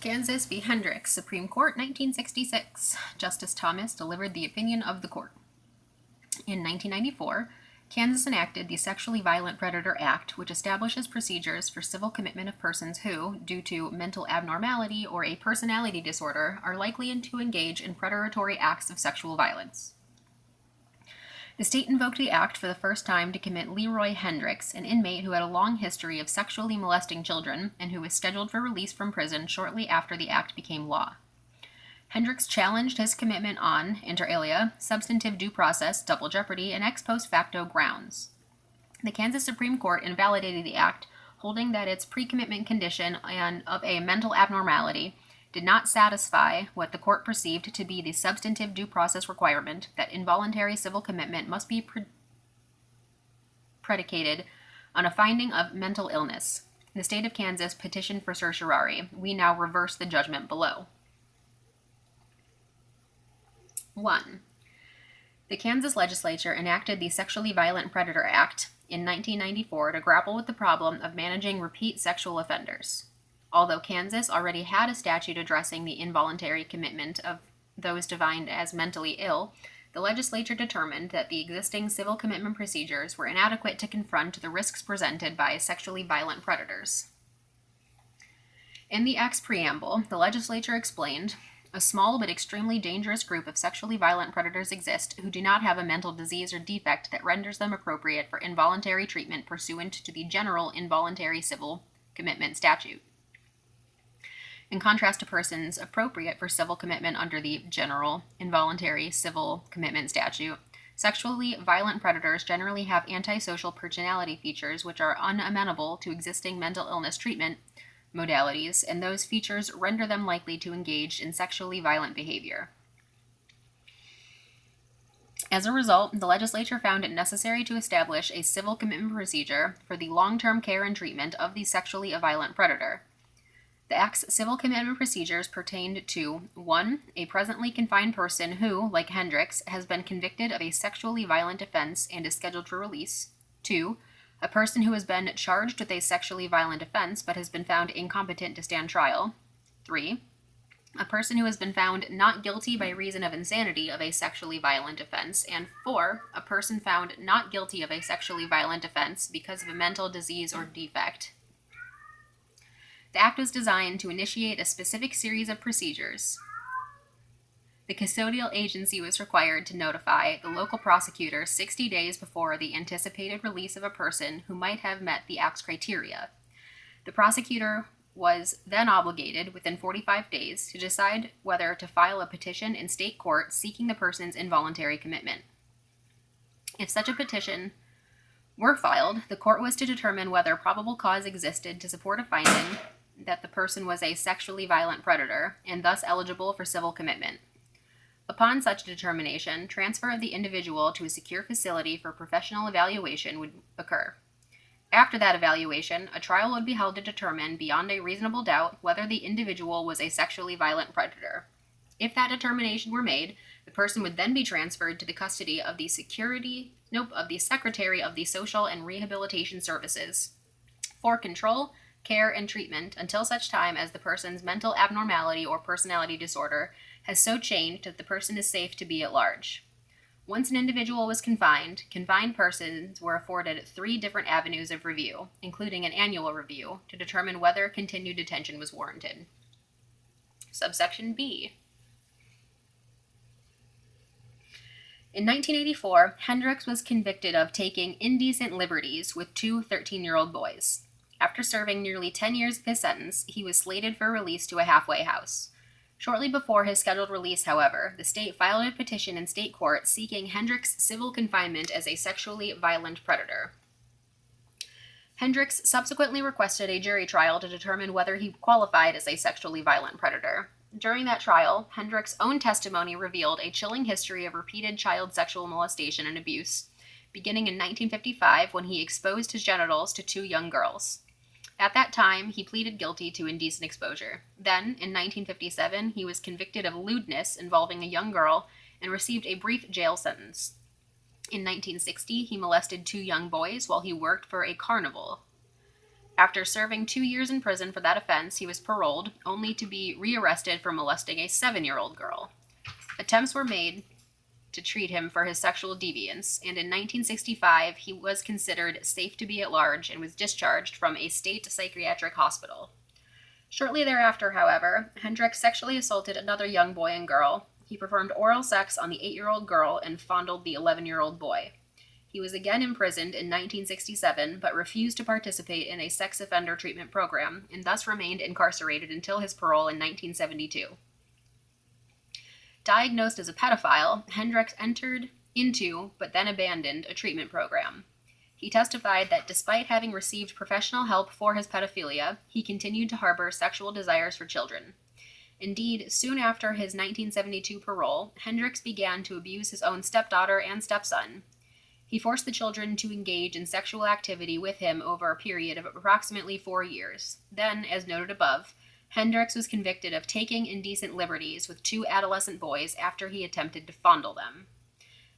Kansas v. Hendricks, Supreme Court, 1966. Justice Thomas delivered the opinion of the court. In 1994, Kansas enacted the Sexually Violent Predator Act, which establishes procedures for civil commitment of persons who, due to mental abnormality or a personality disorder, are likely to engage in predatory acts of sexual violence. The state invoked the act for the first time to commit Leroy Hendricks, an inmate who had a long history of sexually molesting children and who was scheduled for release from prison shortly after the act became law. Hendricks challenged his commitment on, inter alia, substantive due process, double jeopardy, and ex post facto grounds. The Kansas Supreme Court invalidated the act, holding that its pre-commitment condition of a mental abnormality did not satisfy what the court perceived to be the substantive due process requirement that involuntary civil commitment must be predicated on a finding of mental illness. The state of Kansas petitioned for certiorari. We now reverse the judgment below. 1. The Kansas legislature enacted the Sexually Violent Predator Act in 1994 to grapple with the problem of managing repeat sexual offenders. Although Kansas already had a statute addressing the involuntary commitment of those defined as mentally ill, the legislature determined that the existing civil commitment procedures were inadequate to confront the risks presented by sexually violent predators. In the Act's preamble, the legislature explained, "A small but extremely dangerous group of sexually violent predators exist who do not have a mental disease or defect that renders them appropriate for involuntary treatment pursuant to the general involuntary civil commitment statute. In contrast to persons appropriate for civil commitment under the general involuntary civil commitment statute, sexually violent predators generally have antisocial personality features which are unamenable to existing mental illness treatment modalities, and those features render them likely to engage in sexually violent behavior." As a result, the legislature found it necessary to establish a civil commitment procedure for the long-term care and treatment of the sexually violent predator. The Act's civil commitment procedures pertained to 1. A presently confined person who, like Hendricks, has been convicted of a sexually violent offense and is scheduled for release. 2. A person who has been charged with a sexually violent offense but has been found incompetent to stand trial. 3. A person who has been found not guilty by reason of insanity of a sexually violent offense. And 4. A person found not guilty of a sexually violent offense because of a mental disease or defect. The Act was designed to initiate a specific series of procedures. The custodial agency was required to notify the local prosecutor 60 days before the anticipated release of a person who might have met the Act's criteria. The prosecutor was then obligated, within 45 days, to decide whether to file a petition in state court seeking the person's involuntary commitment. If such a petition were filed, the court was to determine whether probable cause existed to support a finding that the person was a sexually violent predator and thus eligible for civil commitment. Upon such determination, transfer of the individual to a secure facility for professional evaluation would occur. After that evaluation, a trial would be held to determine, beyond a reasonable doubt, whether the individual was a sexually violent predator. If that determination were made, the person would then be transferred to the custody of the Secretary of the Social and Rehabilitation Services for control, care, and treatment until such time as the person's mental abnormality or personality disorder has so changed that the person is safe to be at large. Once an individual was confined persons were afforded 3 different avenues of review, including an annual review, to determine whether continued detention was warranted. Subsection B. In 1984, Hendricks was convicted of taking indecent liberties with 2 13-year-old boys. After serving nearly 10 years of his sentence, he was slated for release to a halfway house. Shortly before his scheduled release, however, the state filed a petition in state court seeking Hendricks' civil confinement as a sexually violent predator. Hendricks subsequently requested a jury trial to determine whether he qualified as a sexually violent predator. During that trial, Hendricks' own testimony revealed a chilling history of repeated child sexual molestation and abuse, beginning in 1955 when he exposed his genitals to 2 young girls. At that time, he pleaded guilty to indecent exposure. Then, in 1957, he was convicted of lewdness involving a young girl and received a brief jail sentence. In 1960, he molested 2 young boys while he worked for a carnival. After serving 2 years in prison for that offense, he was paroled, only to be rearrested for molesting a 7-year-old girl. Attempts were made to treat him for his sexual deviance, and in 1965 he was considered safe to be at large and was discharged from a state psychiatric hospital. Shortly thereafter, however, Hendricks sexually assaulted another young boy and girl. He performed oral sex on the 8-year-old girl and fondled the 11-year-old boy. He was again imprisoned in 1967, but refused to participate in a sex offender treatment program, and thus remained incarcerated until his parole in 1972. Diagnosed as a pedophile, Hendricks entered into, but then abandoned, a treatment program. He testified that despite having received professional help for his pedophilia, he continued to harbor sexual desires for children. Indeed, soon after his 1972 parole, Hendricks began to abuse his own stepdaughter and stepson. He forced the children to engage in sexual activity with him over a period of approximately 4 years. Then, as noted above, Hendricks was convicted of taking indecent liberties with 2 adolescent boys after he attempted to fondle them.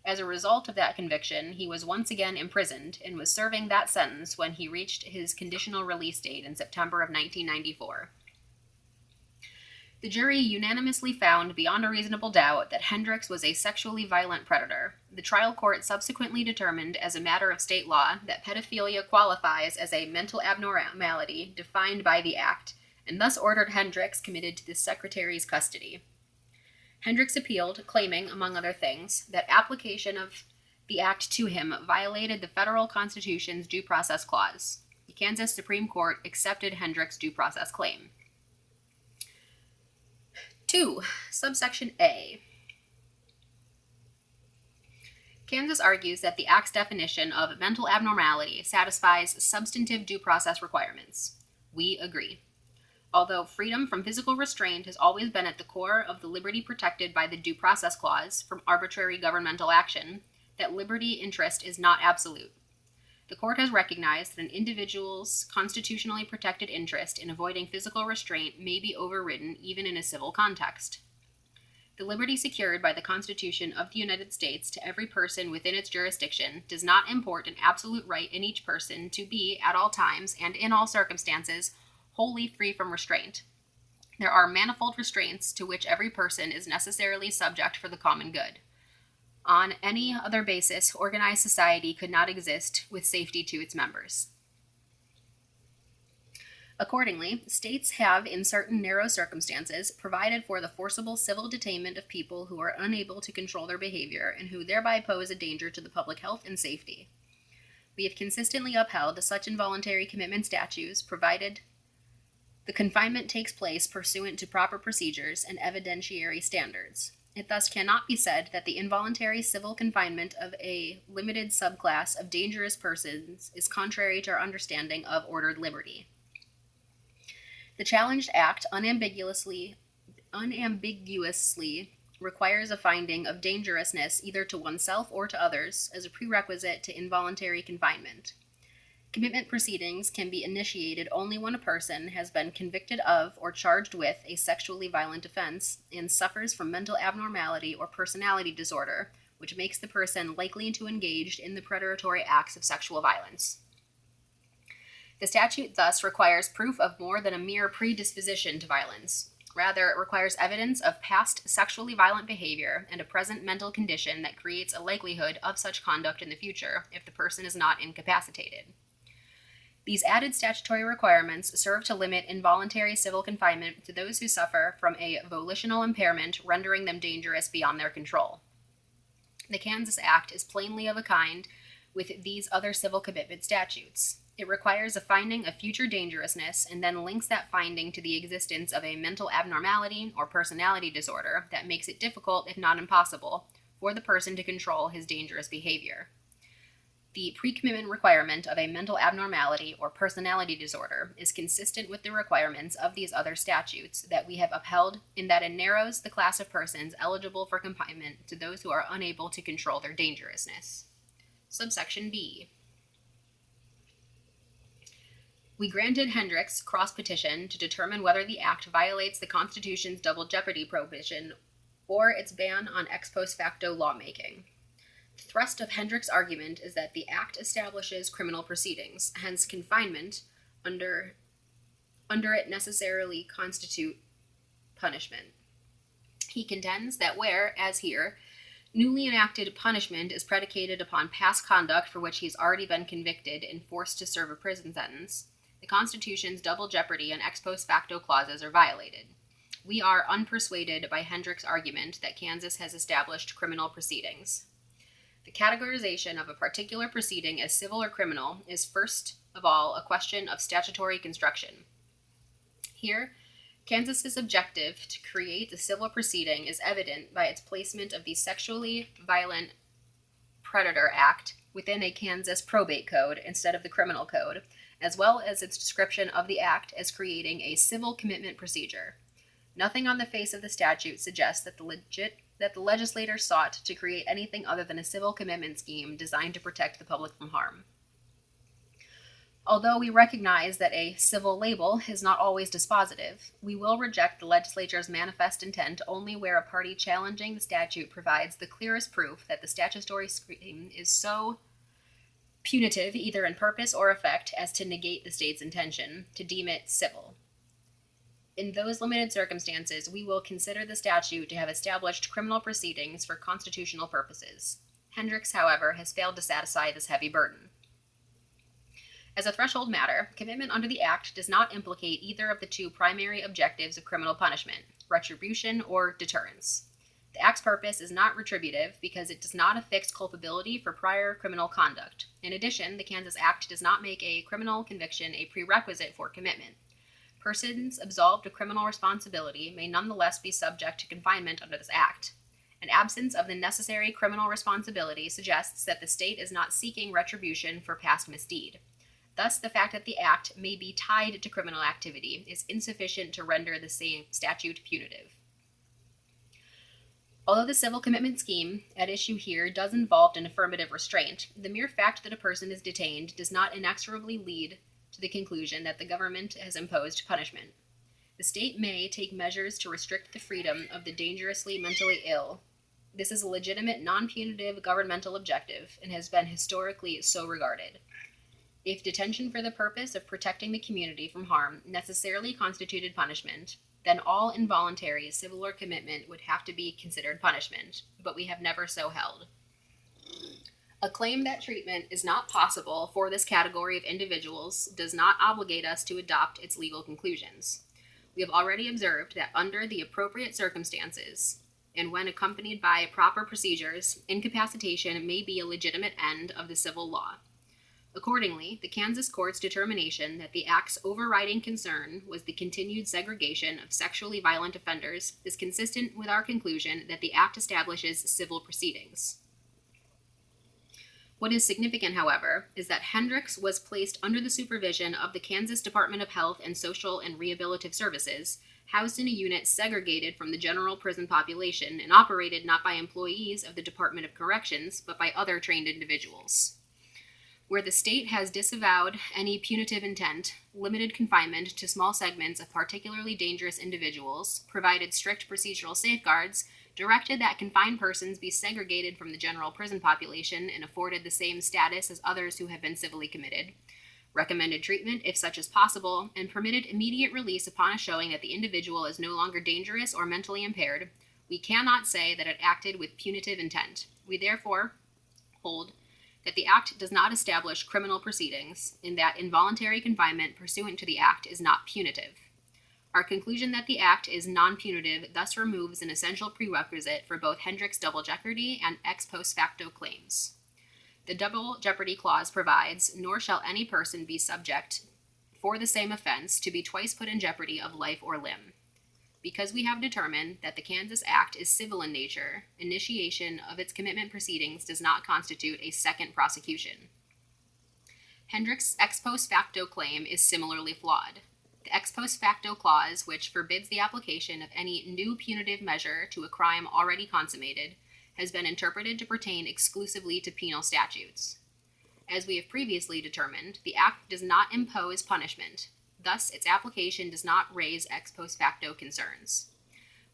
As a result of that conviction, he was once again imprisoned and was serving that sentence when he reached his conditional release date in September of 1994. The jury unanimously found beyond a reasonable doubt that Hendricks was a sexually violent predator. The trial court subsequently determined as a matter of state law that pedophilia qualifies as a mental abnormality defined by the Act, and thus ordered Hendricks committed to the Secretary's custody. Hendricks appealed, claiming, among other things, that application of the Act to him violated the federal Constitution's Due Process Clause. The Kansas Supreme Court accepted Hendricks' due process claim. 2. Subsection A. Kansas argues that the Act's definition of mental abnormality satisfies substantive due process requirements. We agree. Although freedom from physical restraint has always been at the core of the liberty protected by the Due Process Clause from arbitrary governmental action, that liberty interest is not absolute. The court has recognized that an individual's constitutionally protected interest in avoiding physical restraint may be overridden even in a civil context. The liberty secured by the Constitution of the United States to every person within its jurisdiction does not import an absolute right in each person to be, at all times and in all circumstances, wholly free from restraint. There are manifold restraints to which every person is necessarily subject for the common good. On any other basis, organized society could not exist with safety to its members. Accordingly, states have, in certain narrow circumstances, provided for the forcible civil detainment of people who are unable to control their behavior and who thereby pose a danger to the public health and safety. We have consistently upheld such involuntary commitment statutes, provided the confinement takes place pursuant to proper procedures and evidentiary standards. It thus cannot be said that the involuntary civil confinement of a limited subclass of dangerous persons is contrary to our understanding of ordered liberty. The challenged act unambiguously requires a finding of dangerousness either to oneself or to others as a prerequisite to involuntary confinement. Commitment proceedings can be initiated only when a person has been convicted of or charged with a sexually violent offense and suffers from mental abnormality or personality disorder, which makes the person likely to engage in the predatory acts of sexual violence. The statute thus requires proof of more than a mere predisposition to violence. Rather, it requires evidence of past sexually violent behavior and a present mental condition that creates a likelihood of such conduct in the future if the person is not incapacitated. These added statutory requirements serve to limit involuntary civil confinement to those who suffer from a volitional impairment rendering them dangerous beyond their control. The Kansas Act is plainly of a kind with these other civil commitment statutes. It requires a finding of future dangerousness and then links that finding to the existence of a mental abnormality or personality disorder that makes it difficult, if not impossible, for the person to control his dangerous behavior. The pre-commitment requirement of a mental abnormality or personality disorder is consistent with the requirements of these other statutes that we have upheld in that it narrows the class of persons eligible for confinement to those who are unable to control their dangerousness. Subsection B. We granted Hendricks' cross-petition to determine whether the Act violates the Constitution's double jeopardy prohibition or its ban on ex post facto lawmaking. The thrust of Hendricks' argument is that the Act establishes criminal proceedings, hence confinement, under it necessarily constitute punishment. He contends that where, as here, newly enacted punishment is predicated upon past conduct for which he has already been convicted and forced to serve a prison sentence, the Constitution's double jeopardy and ex post facto clauses are violated. We are unpersuaded by Hendricks' argument that Kansas has established criminal proceedings. The categorization of a particular proceeding as civil or criminal is first of all a question of statutory construction. Here, Kansas's objective to create a civil proceeding is evident by its placement of the Sexually Violent Predator Act within a Kansas probate code instead of the criminal code, as well as its description of the act as creating a civil commitment procedure. Nothing on the face of the statute suggests that the legislator sought to create anything other than a civil commitment scheme designed to protect the public from harm. Although we recognize that a civil label is not always dispositive, we will reject the legislature's manifest intent only where a party challenging the statute provides the clearest proof that the statutory scheme is so punitive, either in purpose or effect, as to negate the state's intention to deem it civil. In those limited circumstances, we will consider the statute to have established criminal proceedings for constitutional purposes. Hendricks, however, has failed to satisfy this heavy burden. As a threshold matter, commitment under the Act does not implicate either of the two primary objectives of criminal punishment, retribution or deterrence. The Act's purpose is not retributive because it does not affix culpability for prior criminal conduct. In addition, the Kansas Act does not make a criminal conviction a prerequisite for commitment. Persons absolved of criminal responsibility may nonetheless be subject to confinement under this Act. An absence of the necessary criminal responsibility suggests that the state is not seeking retribution for past misdeed. Thus, the fact that the Act may be tied to criminal activity is insufficient to render the same statute punitive. Although the civil commitment scheme at issue here does involve an affirmative restraint, the mere fact that a person is detained does not inexorably lead to the conclusion that the government has imposed punishment. The state may take measures to restrict the freedom of the dangerously mentally ill. This is a legitimate, non-punitive governmental objective and has been historically so regarded. If detention for the purpose of protecting the community from harm necessarily constituted punishment, then all involuntary civil or commitment would have to be considered punishment, but we have never so held. A claim that treatment is not possible for this category of individuals does not obligate us to adopt its legal conclusions. We have already observed that under the appropriate circumstances, and when accompanied by proper procedures, incapacitation may be a legitimate end of the civil law. Accordingly, the Kansas court's determination that the Act's overriding concern was the continued segregation of sexually violent offenders is consistent with our conclusion that the Act establishes civil proceedings. What is significant, however, is that Hendricks was placed under the supervision of the Kansas Department of Health and Social and Rehabilitative Services, housed in a unit segregated from the general prison population and operated not by employees of the Department of Corrections, but by other trained individuals. Where the state has disavowed any punitive intent, limited confinement to small segments of particularly dangerous individuals, provided strict procedural safeguards, directed that confined persons be segregated from the general prison population and afforded the same status as others who have been civilly committed, recommended treatment if such as possible, and permitted immediate release upon a showing that the individual is no longer dangerous or mentally impaired, we cannot say that it acted with punitive intent. We therefore hold that the Act does not establish criminal proceedings, in that involuntary confinement pursuant to the Act is not punitive. Our conclusion that the Act is non-punitive thus removes an essential prerequisite for both Hendricks' double jeopardy and ex post facto claims. The double jeopardy clause provides, nor shall any person be subject for the same offense to be twice put in jeopardy of life or limb. Because we have determined that the Kansas Act is civil in nature, initiation of its commitment proceedings does not constitute a second prosecution. Hendricks' ex post facto claim is similarly flawed. The ex post facto clause, which forbids the application of any new punitive measure to a crime already consummated, has been interpreted to pertain exclusively to penal statutes. As we have previously determined, the Act does not impose punishment. Thus, its application does not raise ex post facto concerns.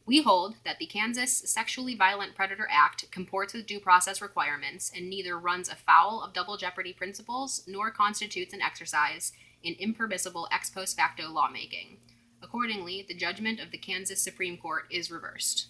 We hold that the Kansas Sexually Violent Predator Act comports with due process requirements and neither runs afoul of double jeopardy principles nor constitutes an exercise in impermissible ex post facto lawmaking. Accordingly, the judgment of the Kansas Supreme Court is reversed.